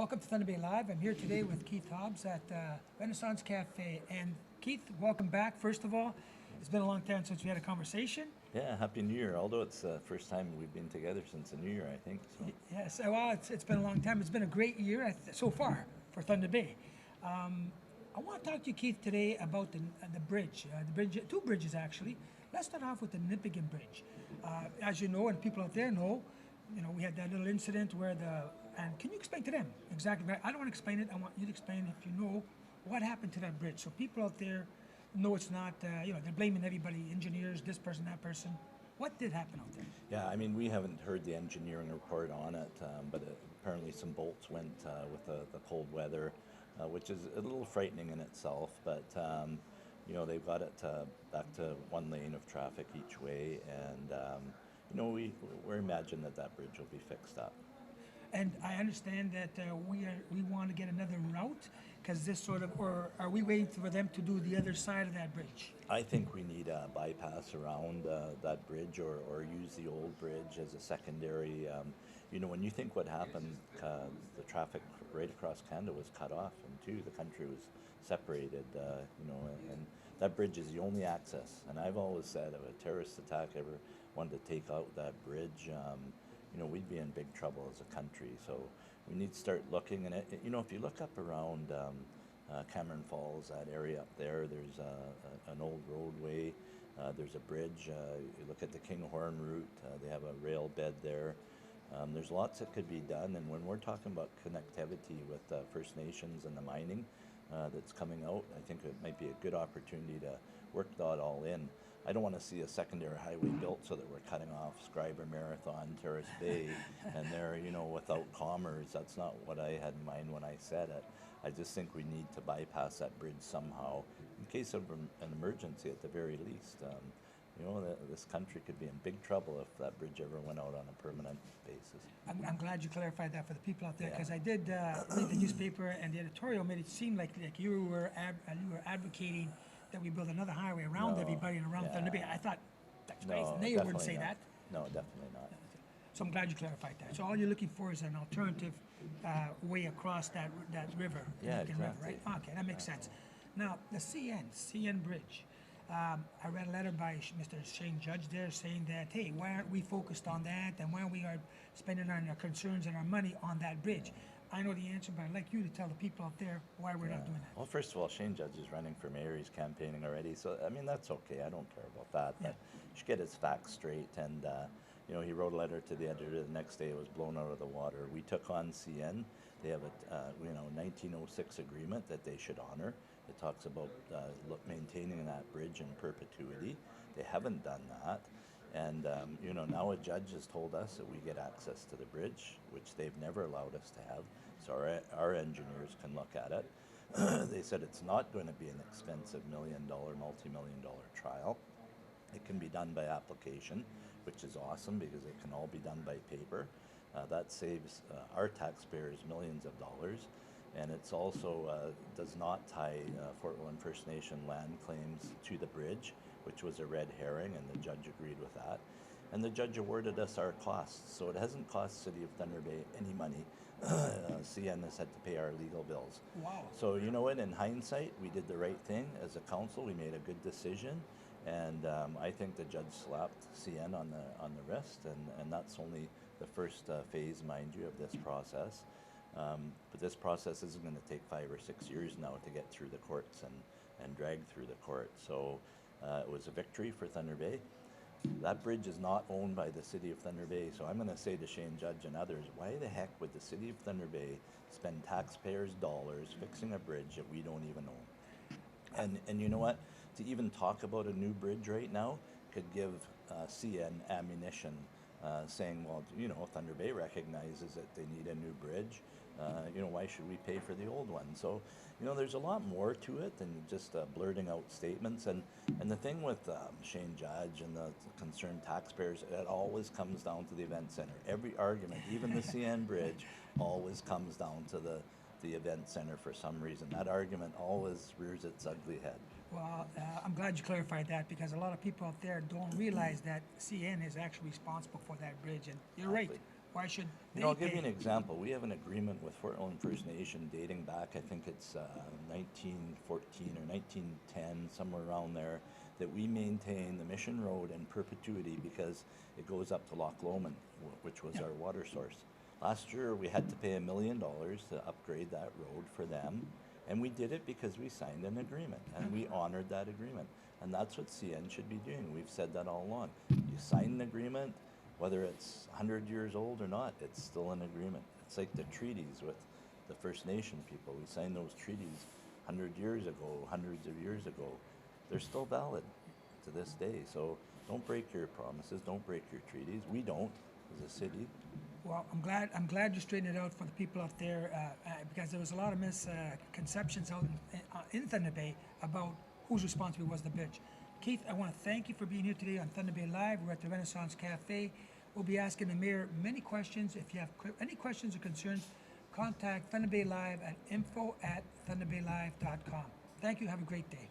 Welcome to Thunder Bay Live. I'm here today with Keith Hobbs at Renaissance Cafe. And Keith, welcome back. First of all, it's been a long time since we had a conversation. Yeah, Happy New Year. Although it's the first time we've been together since the New Year, I think. So. Yes, well, it's been a long time. It's been a great year so far for Thunder Bay. I want to talk to you, Keith, today about the bridge. Two bridges actually. Let's start off with the Nipigon Bridge. As you know, and people out there know, we had that little incident where and can you explain to them exactly? I don't want to explain it. I want you to explain if you know what happened to that bridge, so people out there know it's not. They're blaming everybody, engineers, this person, that person. What did happen out there? Yeah, I mean, we haven't heard the engineering report on it, but apparently some bolts went with the cold weather, which is a little frightening in itself. But they've got it back to one lane of traffic each way, and we're imagining that bridge will be fixed up. And I understand that we want to get another route, because or are we waiting for them to do the other side of that bridge? I think we need a bypass around that bridge, or use the old bridge as a secondary. When you think what happened, the traffic right across Canada was cut off, and the country was separated. And that bridge is the only access. And I've always said, if a terrorist attack ever wanted to take out that bridge, we'd be in big trouble as a country. So we need to start looking. And if you look up around Cameron Falls, that area up there, there's an old roadway. There's a bridge. You look at the Kinghorn route. They have a rail bed there. There's lots that could be done. And when we're talking about connectivity with First Nations and the mining that's coming out, I think it might be a good opportunity to work that all in. I don't want to see a secondary highway built so that we're cutting off Scriber Marathon, Terrace Bay, and they're, without commerce. That's not what I had in mind when I said it. I just think we need to bypass that bridge somehow, in case of an emergency at the very least. This country could be in big trouble if that bridge ever went out on a permanent basis. I'm glad you clarified that for the people out there, because I did read the newspaper, and the editorial made it seem like you were advocating that we build another highway around everybody and around Thunder Bay. I thought, that's crazy. No, They wouldn't say not. that. No, definitely not. So I'm glad you clarified that. So all you're looking for is an alternative way across that river, the Yeah, Nipigon River, exactly. right? Okay, that makes sense. Now, the CN Bridge. I read a letter by Mr. Shane Judge there saying that, hey, why aren't we focused on that, and why we are spending our concerns and our money on that bridge? I know the answer, but I'd like you to tell the people out there why we're not doing that. Well, first of all, Shane Judge is running for mayor. He's campaigning already. So, I mean, that's okay. I don't care about that. But you should get his facts straight. And, he wrote a letter to the editor. The next day it was blown out of the water. We took on CN. They have a 1906 agreement that they should honor. It talks about maintaining that bridge in perpetuity. They haven't done that. And, now a judge has told us that we get access to the bridge, which they've never allowed us to have. So our engineers can look at it. They said it's not going to be an expensive multi-million-dollar trial. It can be done by application, which is awesome because it can all be done by paper. That saves our taxpayers millions of dollars. And it's also does not tie Fort William First Nation land claims to the bridge, which was a red herring, and the judge agreed with that. And the judge awarded us our costs, so it hasn't cost City of Thunder Bay any money. CN has had to pay our legal bills. Wow. So you know what, in hindsight, we did the right thing as a council. We made a good decision, and I think the judge slapped CN on the wrist, and that's only the first phase, mind you, of this process. But this process isn't going to take 5 or 6 years now to get through the courts and drag through the courts. So it was a victory for Thunder Bay. That bridge is not owned by the City of Thunder Bay. So I'm going to say to Shane Judge and others, why the heck would the City of Thunder Bay spend taxpayers' dollars fixing a bridge that we don't even own? And you know what? To even talk about a new bridge right now could give CN ammunition, saying, well, Thunder Bay recognizes that they need a new bridge. Why should we pay for the old one? So, there's a lot more to it than just blurting out statements. And the thing with Shane Judge and the concerned taxpayers, it always comes down to the event center. Every argument, even the CN Bridge, always comes down to the event center for some reason. That argument always rears its ugly head. Well, I'm glad you clarified that, because a lot of people out there don't realize that CN is actually responsible for that bridge. And you're right. Why should they You know, I'll give you an pay? example. We have an agreement with Fort Owen First Nation dating back, I think it's 1914 or 1910, somewhere around there, that we maintain the Mission Road in perpetuity because it goes up to Loch Lomond, which was Yeah. our water source. Last year, we had to pay $1 million to upgrade that road for them, and we did it because we signed an agreement, and we honored that agreement. And that's what CN should be doing. We've said that all along. You sign an agreement, whether it's 100 years old or not, it's still an agreement. It's like the treaties with the First Nation people. We signed those treaties 100 years ago, hundreds of years ago. They're still valid to this day. So don't break your promises, don't break your treaties. We don't as a city. Well, I'm glad you straightened it out for the people out there because there was a lot of misconceptions out in Thunder Bay about whose responsibility was the bridge. Keith, I want to thank you for being here today on Thunder Bay Live. We're at the Renaissance Cafe. We'll be asking the mayor many questions. If you have any questions or concerns, contact Thunder Bay Live at info@thunderbaylive.com. Thank you. Have a great day.